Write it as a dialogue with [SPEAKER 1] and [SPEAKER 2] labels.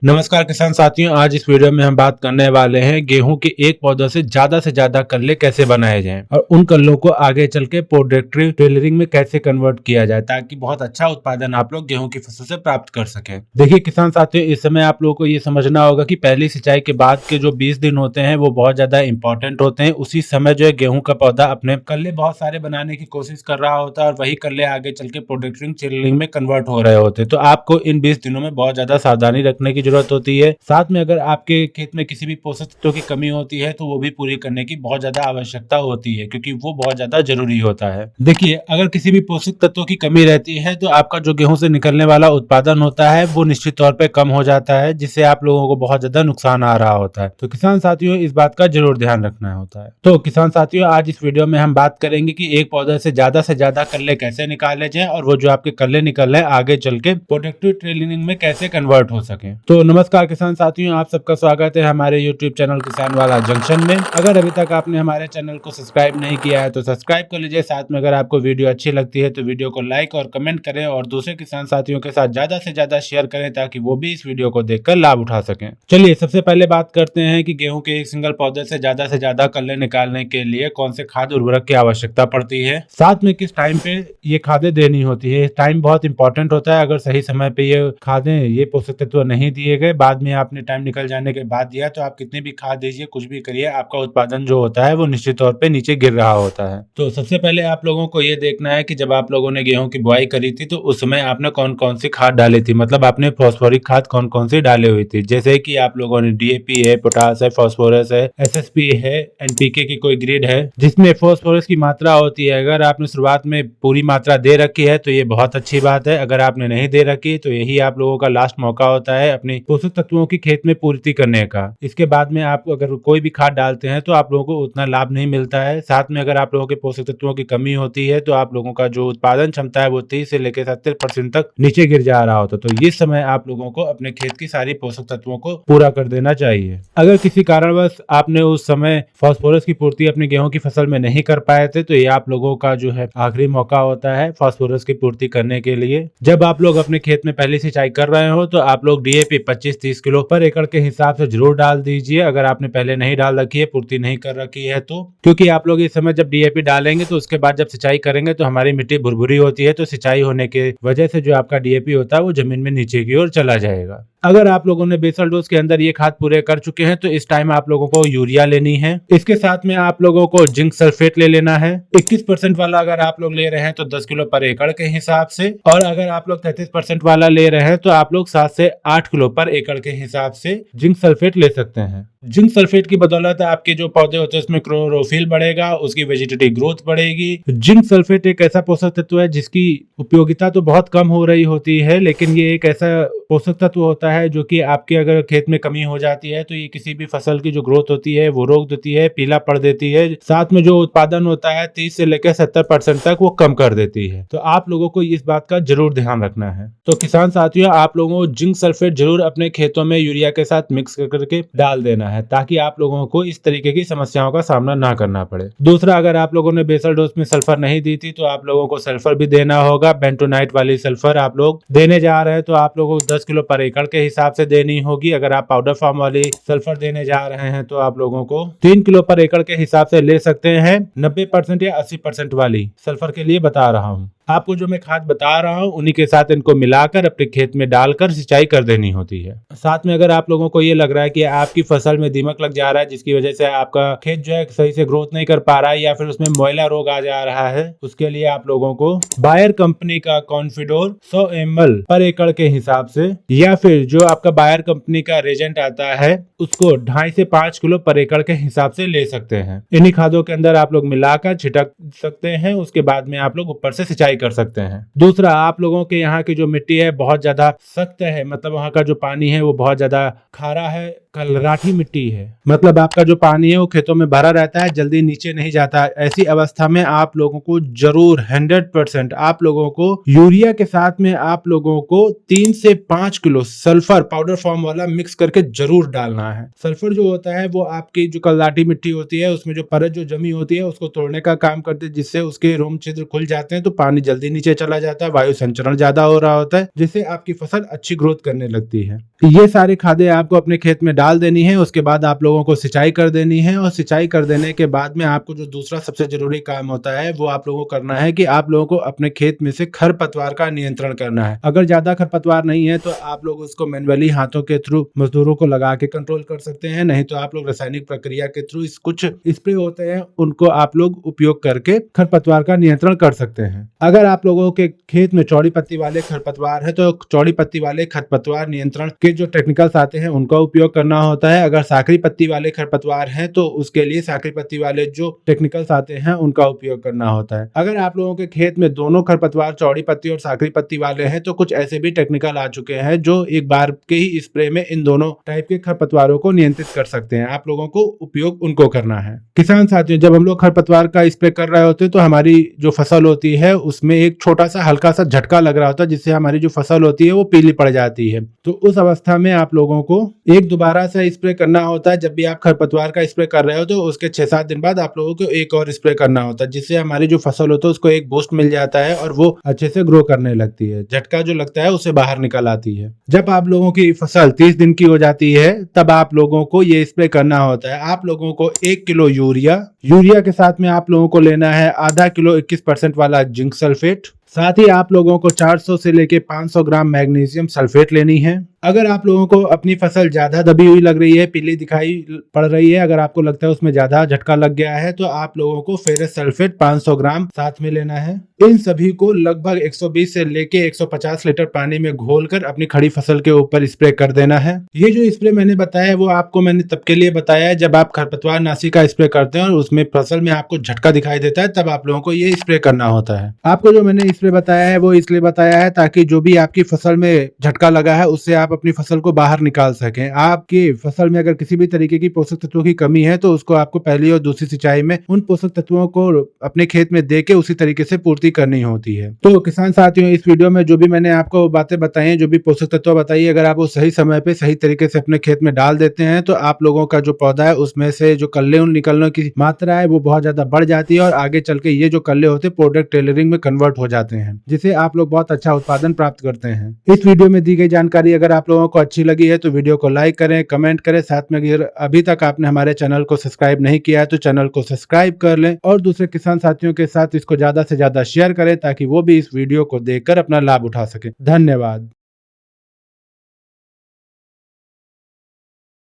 [SPEAKER 1] नमस्कार किसान साथियों, आज इस वीडियो में हम बात करने वाले हैं गेहूं के एक पौधे से ज्यादा कल्ले कैसे बनाए जाएं और उन कल्लों को आगे चल के प्रोडक्टिव टेलरिंग में कैसे कन्वर्ट किया जाए ताकि बहुत अच्छा उत्पादन आप लोग गेहूं की फसल से प्राप्त कर सकें। देखिए किसान साथियों, इस समय आप लोगों को ये समझना होगा कि पहली सिंचाई के बाद के जो 20 दिन होते हैं वो बहुत ज्यादा इंपॉर्टेंट होते हैं। उसी समय जो है गेहूं का पौधा अपने कल्ले बहुत सारे बनाने की कोशिश कर रहा होता है और वही कल्ले आगे चल के प्रोडक्टिव टेलरिंग में कन्वर्ट हो रहे होते हैं। तो आपको इन 20 दिनों में बहुत ज्यादा सावधानी रखने की जरूरत होती है। साथ में अगर आपके खेत में किसी भी पोषक तत्वों की कमी होती है तो वो भी पूरी करने की बहुत ज्यादा आवश्यकता होती है, क्योंकि वो बहुत ज्यादा जरूरी होता है। देखिए, अगर किसी भी पोषक तत्वों की कमी रहती है तो आपका जो गेहूं से निकलने वाला उत्पादन होता है वो निश्चित तौर पर कम हो जाता है, जिससे आप लोगों को बहुत ज्यादा नुकसान आ रहा होता है। तो किसान साथियों, इस बात का जरूर ध्यान रखना होता है। तो किसान साथियों, आज इस वीडियो में हम बात करेंगे कि एक पौधे से ज्यादा कल्ले कैसे निकाले जाए और वो जो आपके कल्ले निकल रहे हैं आगे चल के प्रोडक्टिव ट्रेनिंग में कैसे कन्वर्ट हो सके। तो नमस्कार किसान साथियों, आप सबका स्वागत है हमारे YouTube चैनल किसान वाला जंक्शन में। अगर अभी तक आपने हमारे चैनल को सब्सक्राइब नहीं किया है तो सब्सक्राइब कर लीजिए। साथ में अगर आपको वीडियो अच्छी लगती है तो वीडियो को लाइक और कमेंट करें और दूसरे किसान साथियों के साथ ज्यादा से ज्यादा शेयर करें ताकि वो भी इस वीडियो को देखकर लाभ उठा सकें। चलिए सबसे पहले बात करते हैं कि गेहूं के एक सिंगल पौधे से ज्यादा कल्ले निकालने के लिए कौन से खाद उर्वरक की आवश्यकता पड़ती है, साथ में किस टाइम पे ये खादें देनी होती है। टाइम बहुत इंपॉर्टेंट होता है। अगर सही समय पे ये खादें, ये पोषक तत्व नहीं दिए गए, बाद में आपने टाइम निकल जाने के बाद दिया, तो आप कितनी भी खाद दीजिए, कुछ भी करिए, आपका उत्पादन जो होता है वो निश्चित तौर पे नीचे गिर रहा होता है। तो सबसे पहले आप लोगों को ये देखना है कि जब आप लोगों ने गेहूं की बुआई करी थी तो उस समय आपने कौन कौन सी खाद डाली थी, मतलब आपने फॉस्फोरिक खाद कौन कौन सी डाली हुई थी। जैसे कि आप लोगों ने डीएपी है, पोटास है, फॉस्फोरस है, एसएसपी है, एनपीके की कोई ग्रेड है जिसमें फॉस्फोरस की मात्रा होती है। अगर आपने शुरुआत में पूरी मात्रा दे रखी है तो ये बहुत अच्छी बात है। अगर आपने नहीं दे रखी तो यही आप लोगों का लास्ट मौका होता है अपनी पोषक तत्वों की खेत में पूर्ति करने का। इसके बाद में आप अगर कोई भी खाद डालते हैं तो आप लोगों को उतना लाभ नहीं मिलता है। साथ में अगर आप लोगों के पोषक तत्वों की कमी होती है तो आप लोगों का जो उत्पादन क्षमता है वो 30 से लेकर 70% तक नीचे गिर जा रहा होता है। तो इस समय आप लोगों को अपने खेत की सारी पोषक तत्वों को पूरा कर देना चाहिए। अगर किसी कारणवश आपने उस समय फास्फोरस की पूर्ति अपनी गेहूं की फसल में नहीं कर पाए थे तो ये आप लोगों का जो है आखिरी मौका होता है फास्फोरस की पूर्ति करने के लिए। जब आप लोग अपने खेत में पहली सिंचाई कर रहे हो तो आप लोग डीएपी 25-30 किलो पर एकड़ के हिसाब से जरूर डाल दीजिए। अगर आपने पहले नहीं डाल रखी है, पूर्ति नहीं कर रखी है तो, क्योंकि आप लोग इस समय जब डीएपी डालेंगे तो उसके बाद जब सिंचाई करेंगे तो हमारी मिट्टी भुरभुरी होती है, तो सिंचाई होने की वजह से जो आपका डीएपी होता है वो जमीन में नीचे की ओर चला जाएगा। अगर आप लोगों ने बेसल डोज के अंदर ये खाद पूरे कर चुके हैं तो इस टाइम आप लोगों को यूरिया लेनी है। इसके साथ में आप लोगों को जिंक सल्फेट ले लेना है। 21% वाला अगर आप लोग ले रहे हैं तो 10 किलो पर एकड़ के हिसाब से, और अगर आप लोग 33% वाला ले रहे हैं तो आप लोग 7 से 8 किलो पर एकड़ के हिसाब से जिंक सल्फेट ले सकते हैं। जिंक सल्फेट की बदौलत आपके जो पौधे होते हैं उसमें क्लोरोफिल बढ़ेगा, उसकी वेजिटेटिव ग्रोथ बढ़ेगी। जिंक सल्फेट एक ऐसा पोषक तत्व है जिसकी उपयोगिता तो बहुत कम हो रही होती है, लेकिन ये एक ऐसा पोषक तत्व होता है जो कि आपके अगर खेत में कमी हो जाती है तो ये किसी भी फसल की जो ग्रोथ होती है वो रोक देती है, पीला पड़ देती है। साथ में जो उत्पादन होता है 30 से लेकर 70% तक वो कम कर देती है। तो आप लोगों को इस बात का जरूर ध्यान रखना है। तो किसान साथियों, आप लोगों को जिंक सल्फेट जरूर अपने खेतों में यूरिया के साथ मिक्स करके डाल देना है ताकि आप लोगों को इस तरीके की समस्याओं का सामना ना करना पड़े। दूसरा, अगर आप लोगों ने बेसल डोज में सल्फर नहीं दी थी तो आप लोगों को सल्फर भी देना होगा। बेंटोनाइट वाली सल्फर आप लोग देने जा रहे हैं तो आप लोगों को 10 किलो पर एकड़ के हिसाब से देनी होगी। अगर आप पाउडर फॉर्म वाली सल्फर देने जा रहे हैं तो आप लोगों को 3 किलो पर एकड़ के हिसाब से ले सकते हैं। 90% या 80% वाली सल्फर के लिए बता रहा हूँ। आपको जो मैं खाद बता रहा हूँ उन्हीं के साथ इनको मिलाकर अपने खेत में डालकर सिंचाई कर देनी होती है। साथ में अगर आप लोगों को ये लग रहा है कि आपकी फसल में दीमक लग जा रहा है जिसकी वजह से आपका खेत जो है सही से ग्रोथ नहीं कर पा रहा है या फिर उसमें मोइला रोग आ जा रहा है, उसके लिए आप लोगों को बायर कंपनी का कॉन्फिडोर 100 ml पर एकड़ के हिसाब से, या फिर जो आपका बायर कंपनी का रेजेंट आता है उसको 2.5 से 5 किलो पर एकड़ के हिसाब से ले सकते हैं। इन्हीं खादों के अंदर आप लोग मिलाकर छिटक सकते हैं। उसके बाद में आप लोग ऊपर से सिंचाई कर सकते हैं। दूसरा, आप लोगों के यहाँ की जो मिट्टी है बहुत ज्यादा सख्त है, मतलब वहाँ का जो पानी है वो बहुत ज्यादा खारा है, कलराठी मिट्टी है, मतलब आपका जो पानी है वो खेतों में भरा रहता है, जल्दी नीचे नहीं जाता। ऐसी अवस्था में आप लोगों को जरूर 100% आप लोगों को यूरिया के साथ में आप लोगों को 3 से 5 किलो सल्फर पाउडर फॉर्म वाला मिक्स करके जरूर डालना है। सल्फर जो होता है वो आपकी जो कलराठी मिट्टी होती है उसमें जो परत जो जमी होती है उसको तोड़ने का काम करते हैं, जिससे उसके रोम छिद्र खुल जाते हैं, तो पानी जल्दी नीचे चला जाता है, वायु संचरण ज्यादा हो रहा होता है, जिससे आपकी फसल अच्छी ग्रोथ करने लगती है। ये सारी खादें आपको अपने खेत में डाल देनी है। उसके बाद आप लोगों को सिंचाई कर देनी है, और सिंचाई कर देने के बाद में आपको जो दूसरा सबसे जरूरी काम होता है वो आप लोगों को करना है कि आप लोगों को अपने खेत में से खरपतवार का नियंत्रण करना है। अगर ज्यादा खरपतवार नहीं है तो आप लोग उसको मैन्युअली हाथों के थ्रू मजदूरों को लगा के कंट्रोल कर सकते हैं, नहीं तो आप लोग रासायनिक प्रक्रिया के थ्रू कुछ स्प्रे होते हैं उनको आप लोग उपयोग करके खरपतवार का नियंत्रण कर सकते हैं। अगर आप लोगों के खेत में चौड़ी पत्ती वाले खरपतवार है तो चौड़ी पत्ती वाले खरपतवार नियंत्रण के जो टेक्निकल्स आते हैं उनका उपयोग करना होता है। अगर साकरी पत्ती वाले खरपतवार हैं तो उसके लिए साकरी पत्ती वाले जो टेक्निकल्स आते हैं उनका उपयोग करना होता है। अगर आप लोगों के खेत में दोनों खरपतवार चौड़ी पत्ती और साकरी पत्ती वाले हैं तो कुछ ऐसे भी टेक्निकल आ चुके हैं जो एक बार के ही स्प्रे में इन दोनों टाइप के खरपतवारों को नियंत्रित कर सकते हैं। आप लोगों को उपयोग उनको करना है। किसान साथियों, जब हम लोग खरपतवार का स्प्रे कर रहे होते हैं तो हमारी जो फसल होती है उसमें एक छोटा सा हल्का सा झटका लग रहा होता है, जिससे हमारी जो फसल होती है वो पीली पड़ जाती है। तो उस अवस्था में आप लोगों को एक दोबारा से स्प्रे करना होता है। जब भी आप खरपतवार का स्प्रे कर रहे हो तो उसके 6-7 दिन बाद आप लोगों को एक और स्प्रे करना होता है, जिससे हमारी जो फसल होती है उसको एक बूस्ट मिल जाता है और वो अच्छे से ग्रो करने लगती है। झटका जो लगता है उसे बाहर निकल आती है। जब आप लोगों की फसल 30 दिन की हो जाती है तब आप लोगों को ये स्प्रे करना होता है। आप लोगों को 1 किलो यूरिया के साथ में आप लोगों को लेना है आधा किलो 21% वाला जिंक सल्फेट। साथ ही आप लोगों को 400 से लेके 500 ग्राम मैग्नीशियम सल्फेट लेनी है। अगर आप लोगों को अपनी फसल ज्यादा दबी हुई लग रही है, पीली दिखाई पड़ रही है, अगर आपको लगता है उसमें ज्यादा झटका लग गया है तो आप लोगों को फेरस सल्फेट 500 ग्राम साथ में लेना है। इन सभी को लगभग 120 से लेके 150 लीटर पानी में घोलकर अपनी खड़ी फसल के ऊपर स्प्रे कर देना है। ये जो स्प्रे मैंने बताया है वो आपको मैंने तब के लिए बताया है जब आप खरपतवार नाशी का स्प्रे करते हैं और उसमें फसल में आपको झटका दिखाई देता है, तब आप लोगों को ये स्प्रे करना होता है। आपको जो मैंने स्प्रे बताया है वो इसलिए बताया है ताकि जो भी आपकी फसल में झटका लगा है उससे आप अपनी फसल को बाहर निकाल सकें। आपकी फसल में अगर किसी भी तरीके की पोषक तत्वों की कमी है तो उसको आपको पहली और दूसरी सिंचाई में उन पोषक तत्वों को अपने खेत में दे के उसी तरीके से पूर्ति करनी होती है। तो किसान साथियों, इस वीडियो में जो भी मैंने आपको बातें बताई हैं, जो भी पोषक तत्व बताइए, अगर आप वो सही समय पे सही तरीके से अपने खेत में डाल देते हैं तो आप लोगों का जो पौधा है उसमें से जो कल्ले निकलने की मात्रा है वो बहुत ज्यादा बढ़ जाती है और आगे चल के ये जो कल्ले होते हैं प्रोडक्ट टेलरिंग में कन्वर्ट हो जाते हैं, जिससे आप लोग बहुत अच्छा उत्पादन प्राप्त करते हैं। इस वीडियो में दी गई जानकारी अगर आप लोगों को अच्छी लगी है तो वीडियो को लाइक करें, कमेंट करें। साथ में अगर अभी तक आपने हमारे चैनल को सब्सक्राइब नहीं किया है तो चैनल को सब्सक्राइब कर लें और दूसरे किसान साथियों के साथ इसको ज्यादा से ज्यादा शेयर करें ताकि वो भी इस वीडियो को देखकर अपना लाभ उठा सके। धन्यवाद।